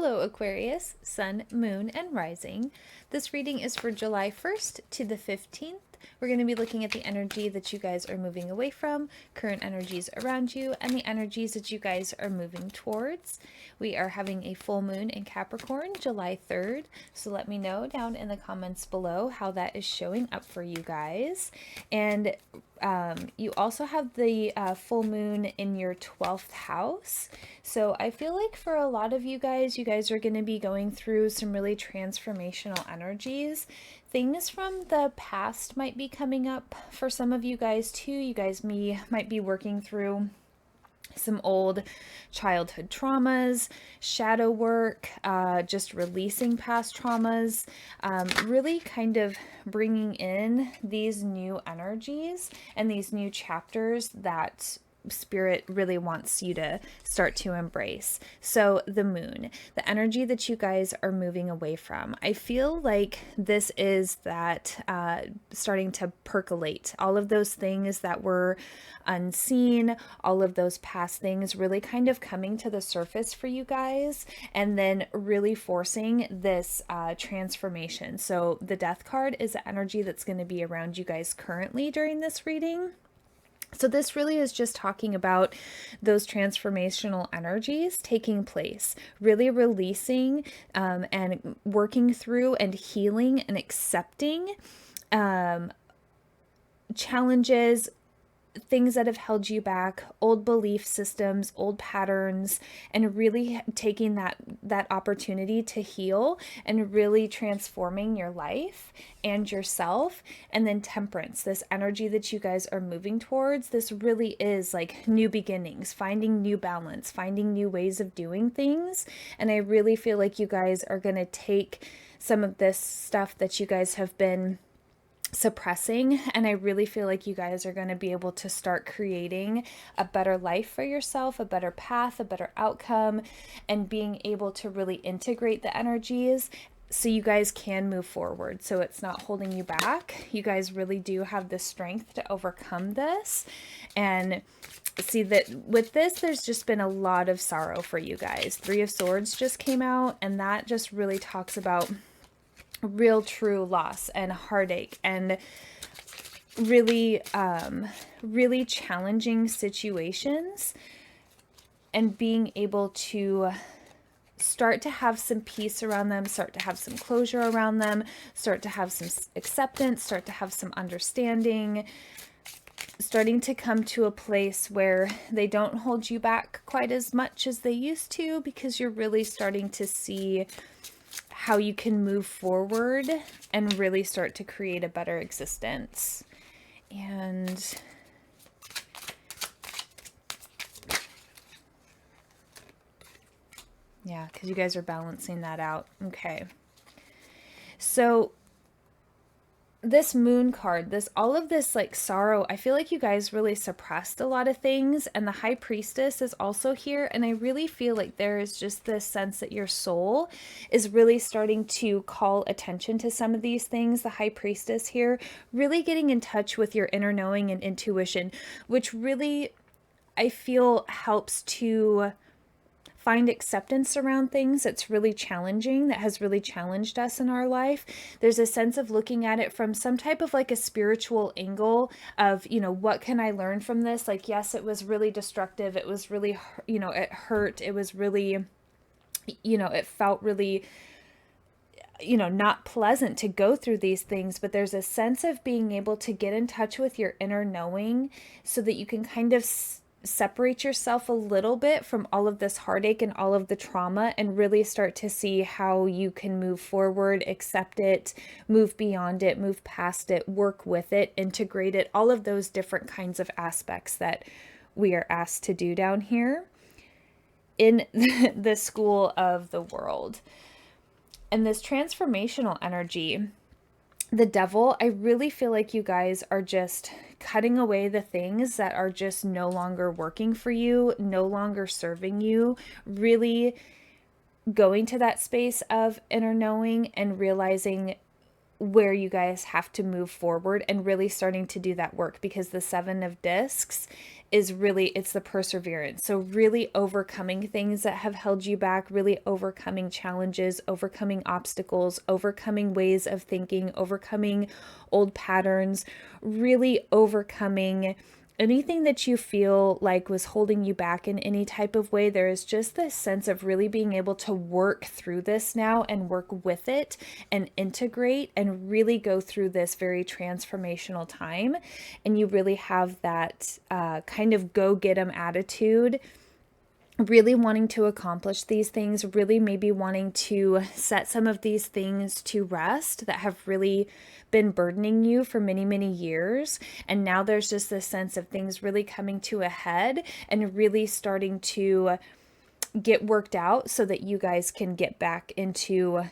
Hello Aquarius, Sun, Moon, and Rising. This reading is for July 1st to the 15th. We're going to be looking at the energy that you guys are moving away from, current energies around you, and the energies that you guys are moving towards. We are having a full moon in Capricorn, July 3rd, so let me know down in the comments below how that is showing up for you guys. And you also have the full moon in your 12th house. So I feel like for a lot of you guys are going to be going through some really transformational energies. Things from the past might be coming up for some of you guys too. You guys might be working through some old childhood traumas, shadow work, just releasing past traumas, really kind of bringing in these new energies and these new chapters that Spirit really wants you to start to embrace. So the moon, the energy that you guys are moving away from, I feel like this is that starting to percolate. All of those things that were unseen, all of those past things really kind of coming to the surface for you guys, and then really forcing this transformation. So the Death card is the energy that's going to be around you guys currently during this reading. So this really is just talking about those transformational energies taking place, really releasing and working through and healing and accepting challenges, things that have held you back, old belief systems, old patterns, and really taking that opportunity to heal and really transforming your life and yourself. And then temperance, this energy that you guys are moving towards, this really is like new beginnings, finding new balance, finding new ways of doing things. And I really feel like you guys are going to take some of this stuff that you guys have been suppressing, and I really feel like you guys are going to be able to start creating a better life for yourself, a better path, a better outcome, and being able to really integrate the energies so you guys can move forward, so it's not holding you back. You guys really do have the strength to overcome this. And see that with this, there's just been a lot of sorrow for you guys. Three of Swords just came out, and that just really talks about real true loss and heartache and really really challenging situations, and being able to start to have some peace around them, start to have some closure around them, start to have some acceptance, start to have some understanding, starting to come to a place where they don't hold you back quite as much as they used to, because you're really starting to see how you can move forward and really start to create a better existence. And yeah, because you guys are balancing that out. Okay. So this moon card, all of this like sorrow, I feel like you guys really suppressed a lot of things, and the High Priestess is also here, and I really feel like there is just this sense that your soul is really starting to call attention to some of these things. The High Priestess here, really getting in touch with your inner knowing and intuition, which really I feel helps to find acceptance around things that's really challenging, that has really challenged us in our life. There's a sense of looking at it from some type of like a spiritual angle of, what can I learn from this? Like, yes, it was really destructive. It was really, it hurt. It was really, it felt really, not pleasant to go through these things, but there's a sense of being able to get in touch with your inner knowing so that you can kind of separate yourself a little bit from all of this heartache and all of the trauma, and really start to see how you can move forward, accept it, move beyond it, move past it, work with it, integrate it, all of those different kinds of aspects that we are asked to do down here in the school of the world. And this transformational energy, the Devil, I really feel like you guys are just cutting away the things that are just no longer working for you, no longer serving you, really going to that space of inner knowing and realizing where you guys have to move forward and really starting to do that work, because the Seven of Discs is really, it's the perseverance. So really overcoming things that have held you back, really overcoming challenges, overcoming obstacles, overcoming ways of thinking, overcoming old patterns, really overcoming anything that you feel like was holding you back in any type of way. There is just this sense of really being able to work through this now and work with it and integrate and really go through this very transformational time. And you really have that kind of go get 'em attitude, really wanting to accomplish these things, really maybe wanting to set some of these things to rest that have really been burdening you for many, many years. And now there's just this sense of things really coming to a head and really starting to get worked out so that you guys can get back into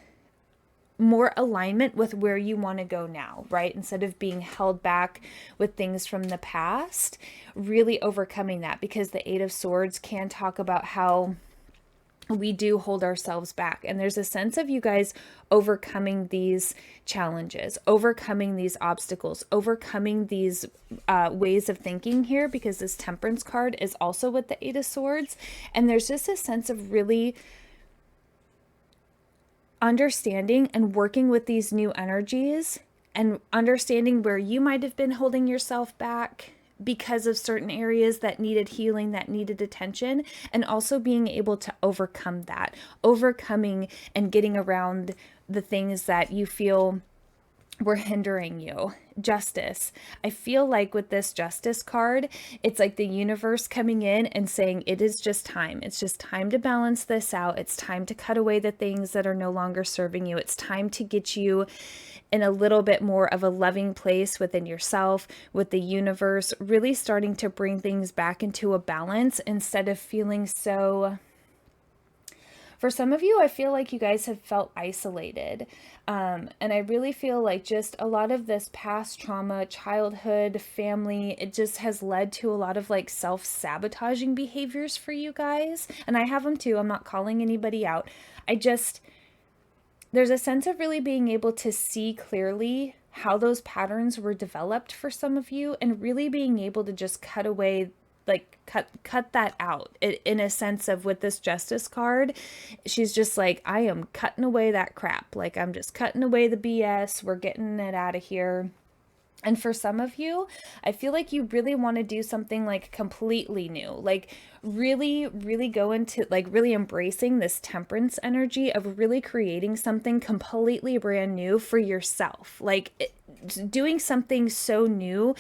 more alignment with where you want to go now, right? Instead of being held back with things from the past, really overcoming that, because the Eight of Swords can talk about how we do hold ourselves back. And there's a sense of you guys overcoming these challenges, overcoming these obstacles, overcoming these ways of thinking here, because this Temperance card is also with the Eight of Swords. And there's just a sense of really understanding and working with these new energies and understanding where you might have been holding yourself back because of certain areas that needed healing, that needed attention, and also being able to overcome that, overcoming and getting around the things that you feel were hindering you. Justice. I feel like with this Justice card, it's like the universe coming in and saying it is just time. It's just time to balance this out. It's time to cut away the things that are no longer serving you. It's time to get you in a little bit more of a loving place within yourself, with the universe, really starting to bring things back into a balance instead of feeling so... For some of you, I feel like you guys have felt isolated. And I really feel like just a lot of this past trauma, childhood, family, it just has led to a lot of like self-sabotaging behaviors for you guys. And I have them too. I'm not calling anybody out. There's a sense of really being able to see clearly how those patterns were developed for some of you, and really being able to just cut away, like cut that out, in a sense of, with this Justice card, she's just like, I am cutting away that crap. Like, I'm just cutting away the BS. We're getting it out of here. And for some of you, I feel like you really want to do something like completely new, like really, really go into like really embracing this Temperance energy of really creating something completely brand new for yourself. Like doing something so new,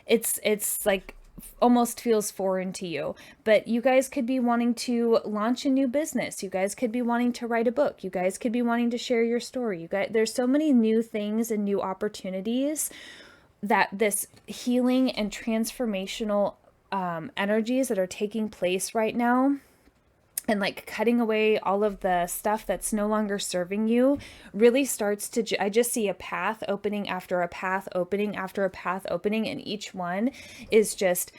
it's like almost feels foreign to you. But you guys could be wanting to launch a new business. You guys could be wanting to write a book. You guys could be wanting to share your story. You guys, there's so many new things and new opportunities that this healing and transformational energies that are taking place right now, and like cutting away all of the stuff that's no longer serving you, really starts to, I just see a path opening after a path opening after a path opening, and each one is just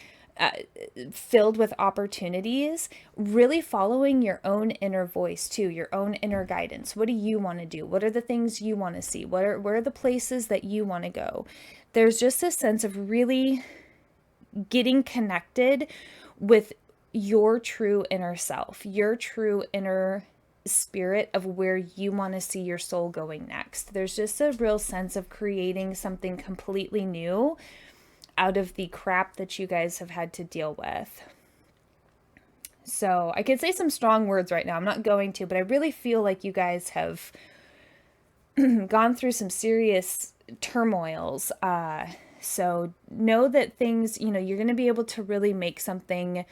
filled with opportunities, really following your own inner voice too, your own inner guidance. What do you want to do? What are the things you want to see? Where are the places that you want to go? There's just a sense of really getting connected with your true inner self, your true inner spirit of where you want to see your soul going next. There's just a real sense of creating something completely new out of the crap that you guys have had to deal with. So I could say some strong words right now. I'm not going to, but I really feel like you guys have gone through some serious turmoils. So know that things, you're going to be able to really make something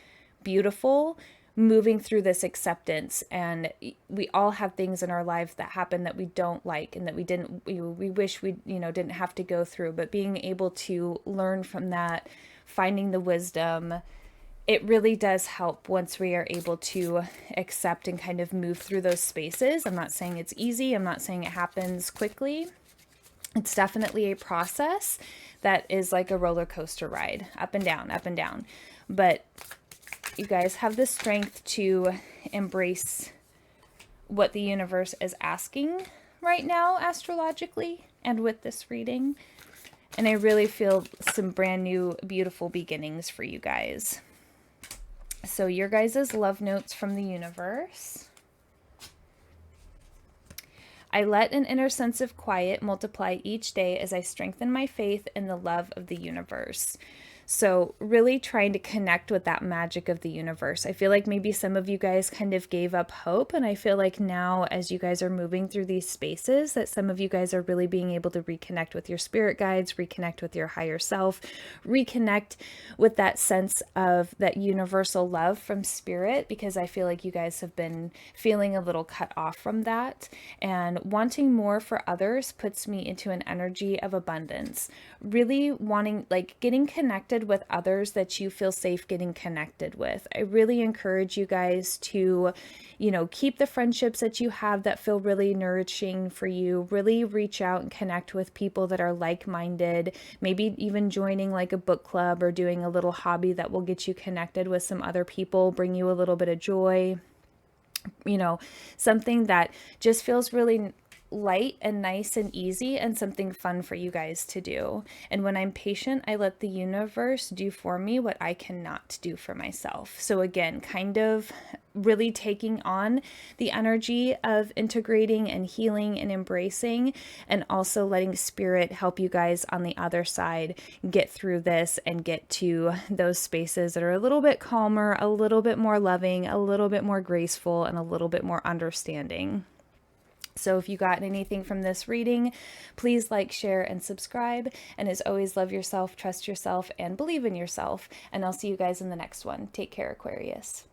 beautiful moving through this acceptance. And we all have things in our lives that happen that we don't like and that we wish we didn't have to go through, but being able to learn from that, finding the wisdom, it really does help once we are able to accept and kind of move through those spaces. I'm not saying it's easy. I'm not saying it happens quickly. It's definitely a process that is like a roller coaster ride, up and down, up and down. But you guys have the strength to embrace what the universe is asking right now astrologically and with this reading. And I really feel some brand new, beautiful beginnings for you guys. So your guys' love notes from the universe. I let an inner sense of quiet multiply each day as I strengthen my faith in the love of the universe. So, really trying to connect with that magic of the universe. I feel like maybe some of you guys kind of gave up hope. And I feel like now, as you guys are moving through these spaces, that some of you guys are really being able to reconnect with your spirit guides, reconnect with your higher self, reconnect with that sense of that universal love from spirit, because I feel like you guys have been feeling a little cut off from that. And wanting more for others puts me into an energy of abundance. Really wanting, like, getting connected with others that you feel safe getting connected with. I really encourage you guys to, keep the friendships that you have that feel really nourishing for you. Really reach out and connect with people that are like-minded. Maybe even joining like a book club or doing a little hobby that will get you connected with some other people, bring you a little bit of joy. Something that just feels really light and nice and easy, and something fun for you guys to do. And when I'm patient, I let the universe do for me what I cannot do for myself. So again, kind of really taking on the energy of integrating and healing and embracing, and also letting spirit help you guys on the other side get through this and get to those spaces that are a little bit calmer, a little bit more loving, a little bit more graceful, and a little bit more understanding. So if you got anything from this reading, please like, share, and subscribe. And as always, love yourself, trust yourself, and believe in yourself. And I'll see you guys in the next one. Take care, Aquarius.